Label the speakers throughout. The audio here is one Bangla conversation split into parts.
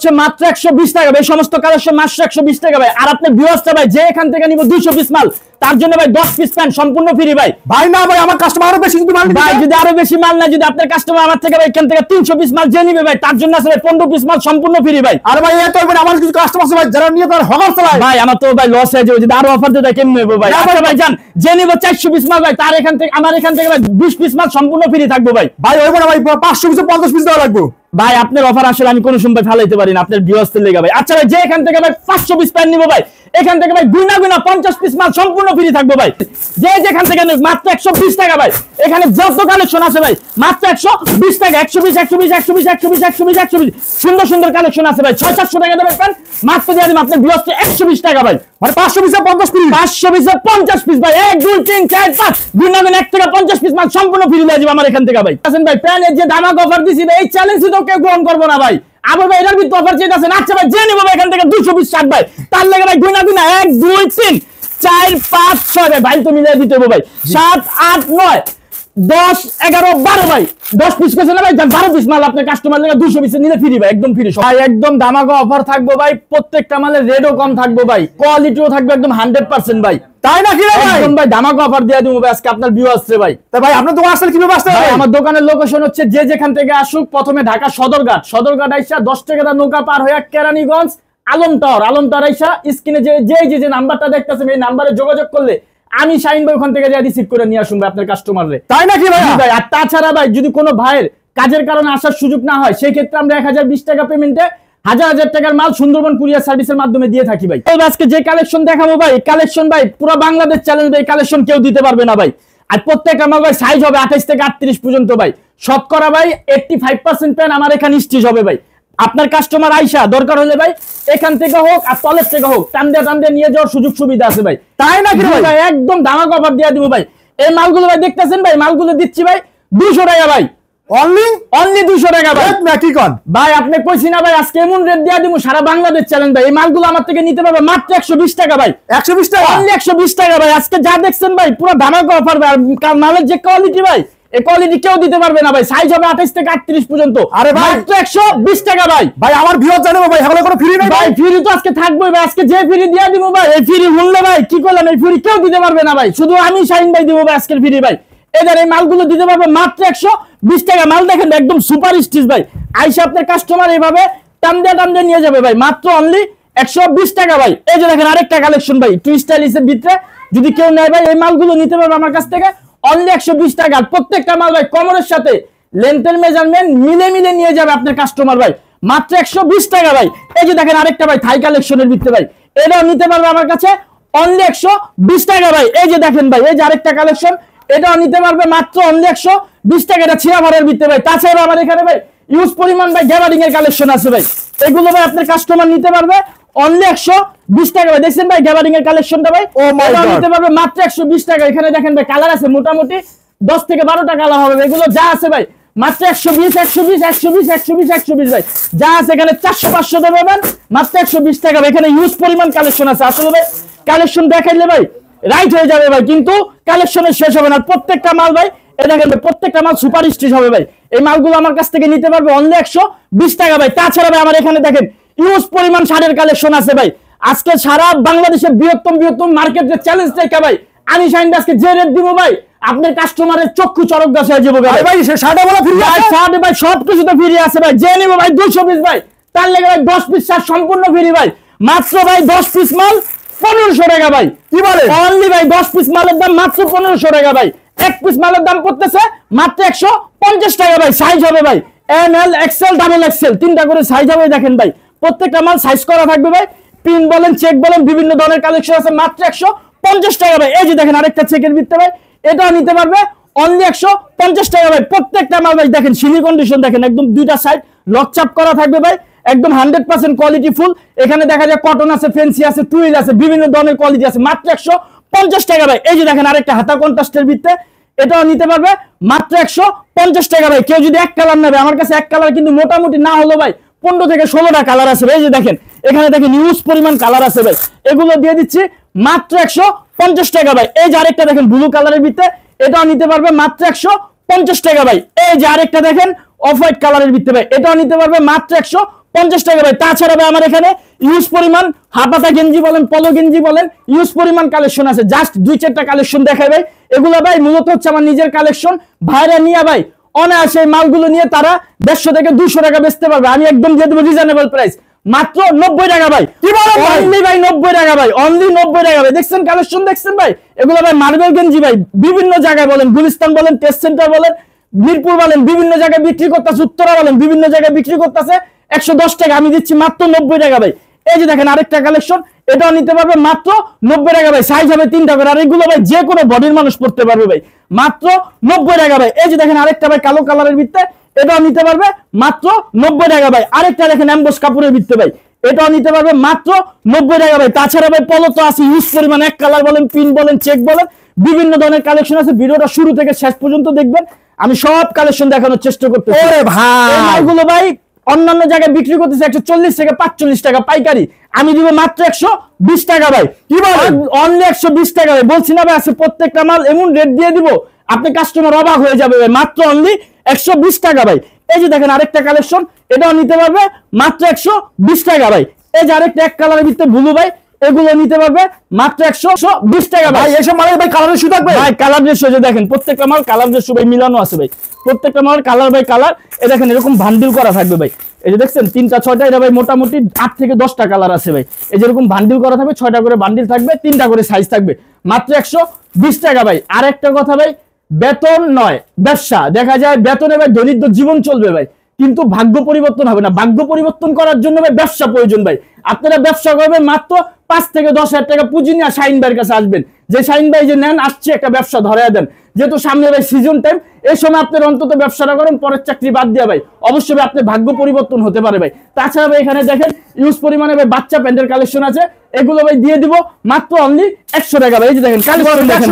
Speaker 1: হচ্ছে মাত্র 120 টাকা ভাই, সমস্ত কালেকশন মাত্র 120 টাকা ভাই। আর আপনি ভিউয়ার্সটা ভাই যে এখান থেকে নিব 200 পিস মাল, তার জন্য ভাই 10 পিস প্যান্ট সম্পূর্ণ ফ্রি ভাই।
Speaker 2: ভাই না ভাই আমার কাস্টমার আরো বেশি যদি মাল নিবে,
Speaker 1: ভাই যদি আরো বেশি মাল না, যদি আপনার কাস্টমার আমার থেকে ভাই এখান থেকে 300 পিস মাল যে নিবে ভাই, তার জন্য আছে ভাই 15 পিস মাল সম্পূর্ণ ফ্রি ভাই।
Speaker 2: আর ভাই এত হবে আমার কিছু কাস্টমার আছে ভাই যারা নিয়ে তার হগার চালায়
Speaker 1: ভাই, আমার তো ভাই লস হয়ে যাবে যদি আরো অফার দেয় কেমনে নেব ভাই। আচ্ছা ভাই জান, যে নিব 400 পিস মাল ভাই, তার এখান থেকে আমার এখান থেকে ভাই 20 পিস মাল সম্পূর্ণ ফ্রি থাকবে ভাই।
Speaker 2: ভাই ওই না ভাই 500 পিস 50 পিস দেওয়া লাগবে
Speaker 1: ভাই। আপনার অফার আসলে আমি কোনো সময় ফেলাইতে পারি না আপনার ভিউয়ার্সদের লেগে ভাই। আচ্ছা ভাই, যে এখান থেকে ভাই 500 পিস প্যান্ট নিব ভাই, এখান থেকে ভাই গুনা 50 পিস মাল সম্পূর্ণ ফ্রি থাকবে ভাই। যে যেখান থেকে মাত্র 120 টাকা ভাই, এখানে যত কালেকশন আছে ভাই মাত্র 120 টাকা। 120 120 120 120 120 120 সুন্দর সুন্দর কালেকশন আছে ভাই। 600 টাকা দেবেন প্যান্ট, মাত্র দিয়ে দিন আপনার ভিউয়ার্সকে 120 টাকা ভাই।
Speaker 2: মানে 500 পিস 50 পিস,
Speaker 1: 500 পিস 50 পিস ভাই। 1 2 3 4 5 গুনা 1 থেকে 50 পিস মাল সম্পূর্ণ ফ্রি দিয়ে দিব আমার এখান থেকে ভাই। আছেন ভাই প্যান্টের যে ধামাকা অফার দিছি ভাই, এই চ্যালেঞ্জ তো কেউ গ্রহণ করবো না ভাই। আবার ভাই এটার ভিতরে অফার চাইতেছেন, আচ্ছা ভাই যে নিব ভাই এখান থেকে 200 পিস শার্ট ভাই, তার লাগে ভাই গুনা 1 2 3 4 5 6 ভাই তো মিলিয়ে দিতে হবে ভাই। 7 8 9 10 11 12 ভাই 10 পিস কইছে না ভাই, 12 পিস মাল আপনার কাস্টমার লাগে 200 পিস নিলে ফ্রি ভাই, একদম ফ্রি ভাই। একদম ধামাকা অফার থাকবে ভাই, প্রত্যেকটা মালের রেটও কম থাকবে ভাই, কোয়ালিটিও থাকবে একদম 100% ভাই।
Speaker 2: তাই না কি ভাই?
Speaker 1: একদম ভাই ধামাকা অফার দিয়ে দেবো ভাই আজকে আপনার ভিউয়ার্সে ভাই।
Speaker 2: তা ভাই আপনার দোকান আসলে কিভাবে আসতে
Speaker 1: ভাই
Speaker 2: হবে?
Speaker 1: আমার দোকানের লোকেশন হচ্ছে যে যেখান থেকে আসুক, প্রথমে ঢাকা সদরঘাট আইসা 10 টাকা নৌকা পার হয়ে কেরানীগঞ্জ আলম টাওয়ার আইসা স্ক্রিনে যে নাম্বারটা দেখতেছেন এই নাম্বারে যোগাযোগ করলে আমি শাইন ভাই ওখান থেকে যা রিসিভ করে নিয়ে আসুন ভাই আপনার কাস্টমাররে।
Speaker 2: তাই নাকি ভাই?
Speaker 1: ভাই আর তাছাড়া ভাই যদি কোনো ভাইয়ের কাজের কারণে আসার সুযোগ না হয়, সেই ক্ষেত্রে আমরা 1020 টাকা পেমেন্টে হাজার টাকার মাল সুন্দরবন কুরিয়ার সার্ভিসের মাধ্যমে দিয়ে থাকি ভাই। আজকে যে কালেকশন দেখাবো ভাই, কালেকশন ভাই পুরো বাংলাদেশ চ্যালেঞ্জ ভাই, কালেকশন কেউ দিতে পারবে না ভাই। আর প্রত্যেকটা মাল ভাই সাইজ হবে 28 থেকে 38 পর্যন্ত ভাই। শতকরা ভাই 85% প্যান্ট আমার এখানে স্টিচ হবে ভাই। আপনার কাস্টমার আইসা দরকার হলে ভাই এখান থেকে হোক আর তলের থেকে হোক টান দিয়ে নিয়ে যাওয়ার সুযোগ সুবিধা আছে ভাই।
Speaker 2: তাই নাকি
Speaker 1: ভাই? একদম ধামাকা অফার দিয়ে দিব ভাই। এই মালগুলো ভাই দেখতেছেন ভাই, মালগুলো দিচ্ছি ভাই 200 টাকা ভাই, অনলি 200 টাকা ভাই।
Speaker 2: কি কোন
Speaker 1: ভাই আপনি কইছি না ভাই আজকে এমন রেট দিয়া দিমু সারা বাংলাদেশ চ্যালেঞ্জ ভাই। এই মালগুলো আমার থেকে নিতে পারবে মাত্র 120 টাকা ভাই।
Speaker 2: 120 টাকা,
Speaker 1: অনলি 120 টাকা ভাই। আজকে যা দেখছেন ভাই পুরো ধামাকা অফার ভাই। আর মালের যে কোয়ালিটি ভাই, এই কোয়ালিটি কেউ দিতে পারবে না ভাই। সাইজ হবে 28 থেকে 38 পর্যন্ত।
Speaker 2: আরে ভাই
Speaker 1: মাত্র 120 টাকা ভাই।
Speaker 2: ভাই আমার ভিউয়ার জানেন ভাই এগুলো কোনো ফ্রি নাই
Speaker 1: ভাই। ফ্রি তো আজকে থাকবে ভাই, আজকে যে ফ্রি দিয়া দিব ভাই, এই ফ্রি শুনলে ভাই কি করলাম, এই ফ্রি কেউ দিতে পারবে না ভাই, শুধু আমি শাইন ভাই দিব ভাই আজকের ফ্রি ভাই। এদের এই মালগুলো দিতে পারবে মাত্র 120 টাকা। মাল দেখেন একদম সুপার স্টিচ ভাই। আইসা আপনার কাস্টমার এইভাবে টান দিয়ে নিয়ে যাবে ভাই, মাত্র অনলি 120 টাকা ভাই। এই যে দেখেন আরেকটা কালেকশন ভাই, টু স্টাইলিশের ভিতরে যদি কেউ নেয় ভাই এই মালগুলো নিতে পারবে আমার কাছ থেকে অনলি 120 টাকা। প্রত্যেকটা মাল ভাই কমরের সাথে লেন্থের মেজারমেন্ট মিলে নিয়ে যাবে আপনার কাস্টমার ভাই, মাত্র 120 টাকা ভাই। এই যে দেখেন আরেকটা ভাই থাই কালেকশনের ভিতরে ভাই, এটাও নিতে পারবে আমার কাছে অনলি 120 টাকা ভাই। এই যে দেখেন ভাই, এই যে আরেকটা কালেকশন, এটাও নিতে পারবে মাত্র অনলি 120 টাকা। এটা ছিঁড়া ভরের ভিতরে ভাই। তাছাড়া আমার এখানে ভাই ইউজ পরিমাণ ভাই গ্যাবারিং এর কালেকশন আছে ভাই, এগুলো ভাই আপনার কাস্টমার নিতে পারবে অনলি 120 টাকা ভাই। দেখছেন ভাই গ্যাবারিং এর কালেকশনটা ভাই, এটাও নিতে পারবে মাত্র 120 টাকা। এখানে দেখেন ভাই কালার আছে মোটামুটি 10 থেকে 12টা কালার হবে। এগুলো যা আছে ভাই মাত্র 120 ভাই। যা আছে এখানে 400 500 দেবেন মাত্র 120 টাকা ভাই। এখানে ইউজ পরিমাণ কালেকশন আছে। আসলে ভাই কালেকশন দেখাইলে ভাই রাইট হয়ে যাবে ভাই, কিন্তু কালেকশনের শেষ হবে না। প্রত্যেকটা মাল ভাই এই দেখেন ভাই প্রত্যেকটা মাল সুপার স্টিচ হবে ভাই। এই মালগুলো আমার কাছ থেকে নিতে পারবে অনলি 120 টাকা ভাই। তাছাড়া ভাই আমার এখানে দেখেন ইউজ পরিমাণ শাড়ির কালেকশন আছে ভাই। আজকে সারা বাংলাদেশের বৃহত্তম মার্কেটের চ্যালেঞ্জ থেকে ভাই আমি শাইন আজকে যে রেট দিব ভাই আপনার কাস্টমারের চক্ষু চরক গাছ হয়ে যাবে ভাই।
Speaker 2: ভাই সে শাড়ি বলা ফ্রি আছে,
Speaker 1: শাড়ি ভাই সব কিছুতে ফ্রি আছে ভাই। যে নিব ভাই 200 পিস ভাই, তার লাগে ভাই 10 পিস শাড়ি সম্পূর্ণ ফ্রি ভাই। মাত্র ভাই 10 পিস মাল 1500 টাকা ভাই।
Speaker 2: কি বলে
Speaker 1: অনলি ভাই 10 পিস মালের দাম মাত্র 1500 টাকা ভাই। এক পিস মালের দাম পড়তেছে মাত্র 150 টাকা ভাই। সাইজ হবে ভাই এমএল এক্সএল ডাবল এক্সএল তিনটা করে সাইজ হবে। দেখেন ভাই প্রত্যেকটা মাল সাইজ করা থাকবে ভাই, পিন বলেন চেক বলেন বিভিন্ন ধরনের কালেকশন আছে, মাত্র 150 টাকা ভাই। এই যে দেখেন আরেকটা চেকের ভিতরে ভাই, এটাও নিতে পারবে অনলি 150 টাকা ভাই। প্রত্যেকটা মাল ভাই দেখেন সিলি কন্ডিশন দেখেন, একদম দুইটা সাইড লক চাপ করা থাকবে ভাই, একদম 100% কোয়ালিটি ফুল। এখানে দেখা যায় কটন আছে, ফেন্সি আছে, টুইল আছে, বিভিন্ন ধরনের কোয়ালিটি আছে, মাত্র 150 টাকা ভাই। এই যে দেখেন আরেকটা হাতা কন্ট্রাস্টের ভিতরে, এটাও নিতে পারবে মাত্র 150 টাকা ভাই। কেউ যদি এক কালার নেবে আমার কাছে এক কালার কিন্তু মোটামুটি না হলো ভাই 15 থেকে 16টা কালার আছে ভাই। এই যে দেখেন এখানে দেখেন ইউজ পরিমাণ কালার আছে ভাই, এগুলো দিয়ে দিচ্ছি মাত্র 150 টাকা ভাই। এই যে আরেকটা দেখেন ব্লু কালারের ভিতরে, এটাও নিতে পারবে মাত্র 150 টাকা ভাই। এই যে আরেকটা দেখেন অফ হোয়াইট কালারের ভিতরে ভাই, এটাও নিতে পারবে মাত্র 50 টাকা ভাই। তাছাড়া ভাই আমার এখানে ইউজ পরিমাণ হাফাতা গেঞ্জি বলেন, পলো গেঞ্জি বলেন, ইউজ পরিমাণ কালেকশন আছে। জাস্ট 2-4টা কালেকশন দেখাই ভাই। এগুলা ভাই মূলত হচ্ছে আমার নিজের কালেকশন। ভাইরা নিয়ে ভাই অনায়াসে মালগুলো নিয়ে তারা 150 থেকে 200 টাকা বেচতে পারবে। আমি একদম দিয়ে দেবো রিজনেবল প্রাইস, মাত্র 90 টাকা ভাই। কি বলেন ভাই? অনলি ভাই 90 টাকা ভাই, অনলি 90 টাকা ভাই। দেখছেন কালেকশন, দেখছেন ভাই? এগুলো ভাই মার্বেল গেঞ্জি ভাই, বিভিন্ন জায়গায় বলেন, গুলিস্তান বলেন, টেস্ট সেন্টার বলেন, মিরপুর বলেন, বিভিন্ন জায়গায় বিক্রি করতেছে, উত্তরা বলেন, বিভিন্ন জায়গায় বিক্রি করতেছে 110 টাকা। আমি দিচ্ছি মাত্র 90 টাকা ভাই। এই যে দেখেন আরেকটা কালেকশন, এটাও নিতে পারবে মাত্র 90 টাকা ভাই। সাইজ হবে 3টা করে, আর এগুলো ভাই যে কোনো বডির মানুষ পড়তে পারবে ভাই, মাত্র 90 টাকা ভাই। এই যে দেখেন আরেকটা ভাই কালো কালারের ভিতরে, এটাও নিতে পারবে মাত্র 90 টাকা ভাই। আরেকটা দেখেন এমবোস কাপড়ের ভিতরে ভাই, এটাও নিতে পারবে মাত্র 90 টাকা ভাই। তাছাড়া ভাই পলো তো আছে ইউজ পরিমাণ, এক কালার বলেন, পিন বলেন, চেক বলেন, বিভিন্ন ধরনের কালেকশন আছে। ভিডিওটা শুরু থেকে শেষ পর্যন্ত দেখবেন, আমি সব কালেকশন দেখানোর চেষ্টা করতেছি।
Speaker 2: ওরে ভাই,
Speaker 1: এই মালগুলো ভাই অন্যান্য জায়গায় বিক্রি করতেছে 140 থেকে 45 টাকা পাইকারি, আমি দিব মাত্র 120 টাকা ভাই। কি বলেন? অনলি 120 টাকা ভাই। বলছি না ভাই, আছে প্রত্যেকটা মাল এমন রেট দিয়ে দিব আপনি কাস্টমার অবাক হয়ে যাবে ভাই, মাত্র অনলি 120 টাকা ভাই। এই যে দেখেন আরেকটা কালেকশন, এটাও নিতে পারবে মাত্র 120 টাকা ভাই। এই যে আরেকটা এক কালারের ভিতরে ব্লু ভাই, এগুলো নিতে পারবে মাত্র 120 টাকা ভাই।
Speaker 2: এসব মালের ভাই কালার রেশিও থাকবে
Speaker 1: ভাই, কালার রেশিও যে দেখেন প্রত্যেকটা মাল কালার রেশিও ভাই মিলানো আছে ভাই, প্রত্যেকটা মাল কালার বাই কালার। এই দেখেন এরকম বান্ডিল করা থাকবে ভাই। এই যে দেখছেন 3টা 6টা, এটা ভাই মোটামুটি 8 থেকে 10টা কালার আছে ভাই। এই যে এরকম বান্ডিল করা থাকবে, 6টা করে বান্ডিল থাকবে, 3টা করে সাইজ থাকবে, মাত্র 120 টাকা ভাই। আর একটা কথা ভাই, বেতন নয় ব্যবসা। দেখা যায় বেতনে ভাই দরিদ্র জীবন চলবে ভাই, কিন্তু ভাগ্য পরিবর্তন হবে না। ভাগ্য পরিবর্তন করার জন্য ভাই ব্যবসা প্রয়োজন ভাই। আপনারা ব্যবসা করবেন, মাত্র 5 থেকে 10,000 টাকা পুঁজি নিয়ে শাহিন ভাইয়ের কাছে আসবেন। যে শাহিন ভাই যে নেন আসছে একটা ব্যবসা ধরায় দেন, যেহেতু সামনে ভাই সিজন টাইম, এই সময় আপনার অন্তত ব্যবসাটা করেন, পরের চাকরি বাদ দিয়ে ভাই অবশ্যই ভাই আপনার ভাগ্য পরিবর্তন হতে পারে ভাই। তাছাড়া ভাই এখানে দেখেন ইউজ পরিমাণে ভাই বাচ্চা প্যান্টের কালেকশন আছে, এগুলো ভাই দিয়ে দিব মাত্র অনলি 100 টাকা ভাই। এই যে দেখেন কালেকশন দেখেন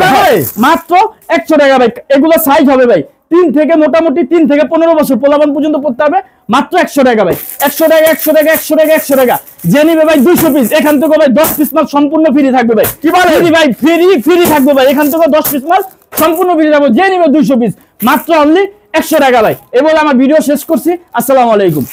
Speaker 1: মাত্র 100 টাকা ভাই। এগুলো সাইজ হবে ভাই 3 থেকে মোটামুটি 3 থেকে 15 বছর পোলাপান পর্যন্ত পড়তে হবে, মাত্র 100 টাকা ভাই। 100 টাকা 100 টাকা 100 টাকা 100 টাকা। যে নিবে ভাই 200 পিস, এখান থেকে ভাই 10 পিস মাল সম্পূর্ণ ফ্রি থাকবে ভাই। কি বলেন ভাই? ফ্রি থাকবে ভাই, এখান থেকে 10 পিস মাল সম্পূর্ণ ফ্রি থাকবে। যে নিবে 200 পিস, মাত্র অনলি 100 টাকা ভাই। এই বলে আমার ভিডিও শেষ করছি। আসসালামু আলাইকুম।